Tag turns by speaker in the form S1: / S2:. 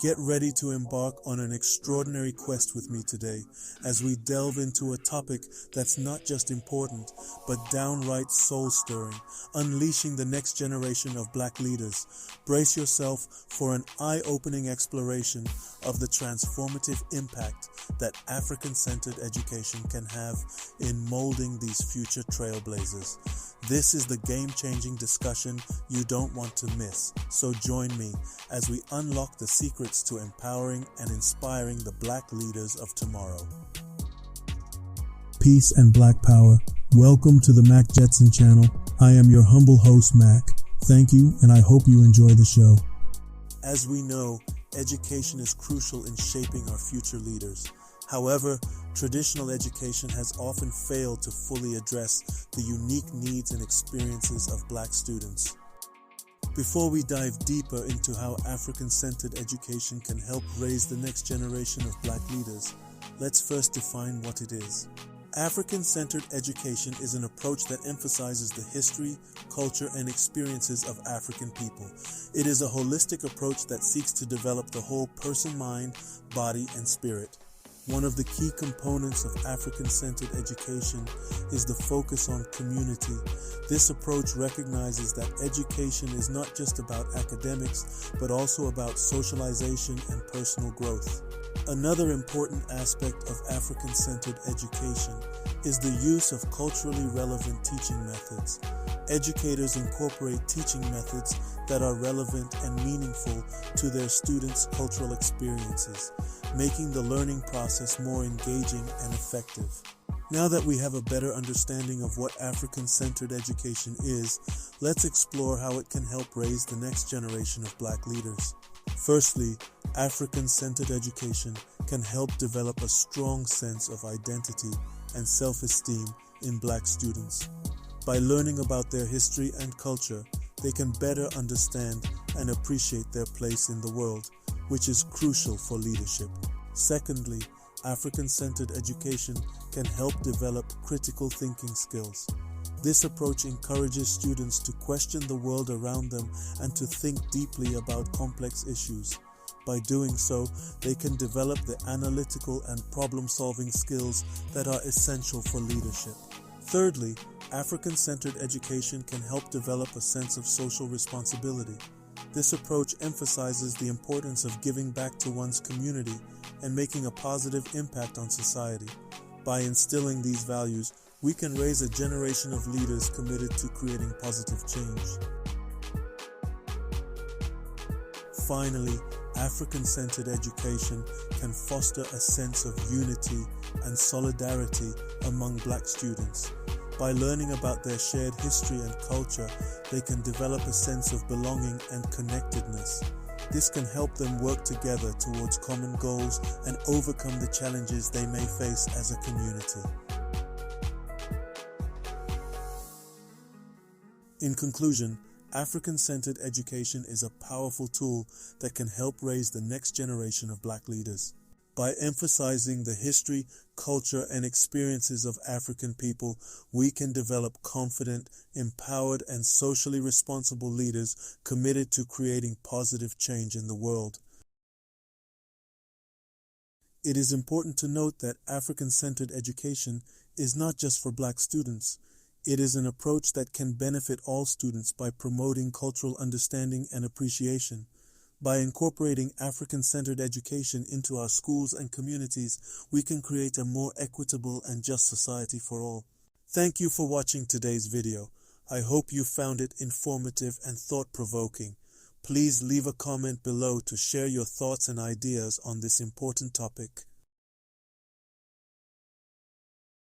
S1: Get ready to embark on an extraordinary quest with me today as we delve into a topic that's not just important, but downright soul-stirring, unleashing the next generation of Black leaders. Brace yourself for an eye-opening exploration of the transformative impact that African-centered education can have in molding these future trailblazers. This is the game-changing discussion you don't want to miss, so join me as we unlock the secrets to empowering and inspiring the Black leaders of tomorrow. Peace and Black Power. Welcome to the Mac Jetson channel. I am your humble host, Mac. Thank you, and I hope you enjoy the show. As we know, education is crucial in shaping our future leaders. However, traditional education has often failed to fully address the unique needs and experiences of Black students. Before we dive deeper into how African-centered education can help raise the next generation of Black leaders, let's first define what it is. African-centered education is an approach that emphasizes the history, culture, and experiences of African people. It is a holistic approach that seeks to develop the whole person, mind, body, and spirit. One of the key components of African-centered education is the focus on community. This approach recognizes that education is not just about academics, but also about socialization and personal growth. Another important aspect of African-centered education is the use of culturally relevant teaching methods. Educators incorporate teaching methods that are relevant and meaningful to their students' cultural experiences, making the learning process more engaging and effective. Now that we have a better understanding of what African-centered education is, let's explore how it can help raise the next generation of Black leaders. Firstly, African-centered education can help develop a strong sense of identity and self-esteem in Black students. By learning about their history and culture, they can better understand and appreciate their place in the world, which is crucial for leadership. Secondly, African-centered education can help develop critical thinking skills. This approach encourages students to question the world around them and to think deeply about complex issues. By doing so, they can develop the analytical and problem-solving skills that are essential for leadership. Thirdly, African-centered education can help develop a sense of social responsibility. This approach emphasizes the importance of giving back to one's community and making a positive impact on society. By instilling these values, we can raise a generation of leaders committed to creating positive change. Finally, African-centered education can foster a sense of unity and solidarity among Black students. By learning about their shared history and culture, they can develop a sense of belonging and connectedness. This can help them work together towards common goals and overcome the challenges they may face as a community. In conclusion, African-centered education is a powerful tool that can help raise the next generation of Black leaders. By emphasizing the history, culture, and experiences of African people, we can develop confident, empowered, and socially responsible leaders committed to creating positive change in the world. It is important to note that African-centered education is not just for Black students. It is an approach that can benefit all students by promoting cultural understanding and appreciation. By incorporating African-centered education into our schools and communities, we can create a more equitable and just society for all. Thank you for watching today's video. I hope you found it informative and thought-provoking. Please leave a comment below to share your thoughts and ideas on this important topic.